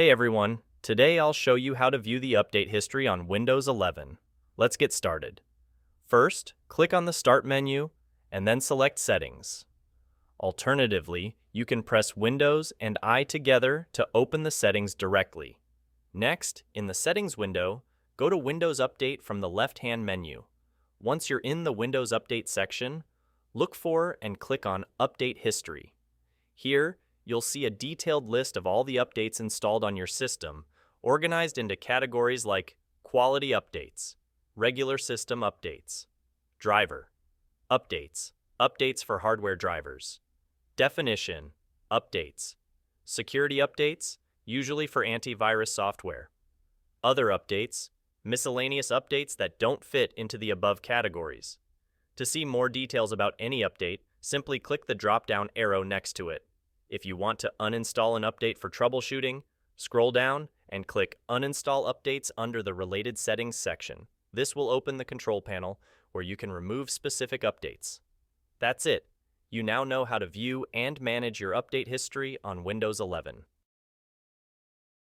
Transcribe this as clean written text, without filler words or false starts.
Hey everyone, today I'll show you how to view the update history on Windows 11. Let's get started. First, click on the Start menu and then select Settings. Alternatively, you can press Windows and I together to open the settings directly. Next, in the Settings window, go to Windows Update from the left-hand menu. Once you're in the Windows Update section, look for and click on Update History. Here, you'll see a detailed list of all the updates installed on your system, organized into categories like Quality Updates, Regular System Updates, Driver, Updates, Updates for hardware drivers, Definition, Updates, Security Updates, usually for antivirus software, Other Updates, miscellaneous updates that don't fit into the above categories. To see more details about any update, simply click the drop-down arrow next to it. If you want to uninstall an update for troubleshooting, scroll down and click Uninstall Updates under the Related Settings section. This will open the control panel where you can remove specific updates. That's it. You now know how to view and manage your update history on Windows 11.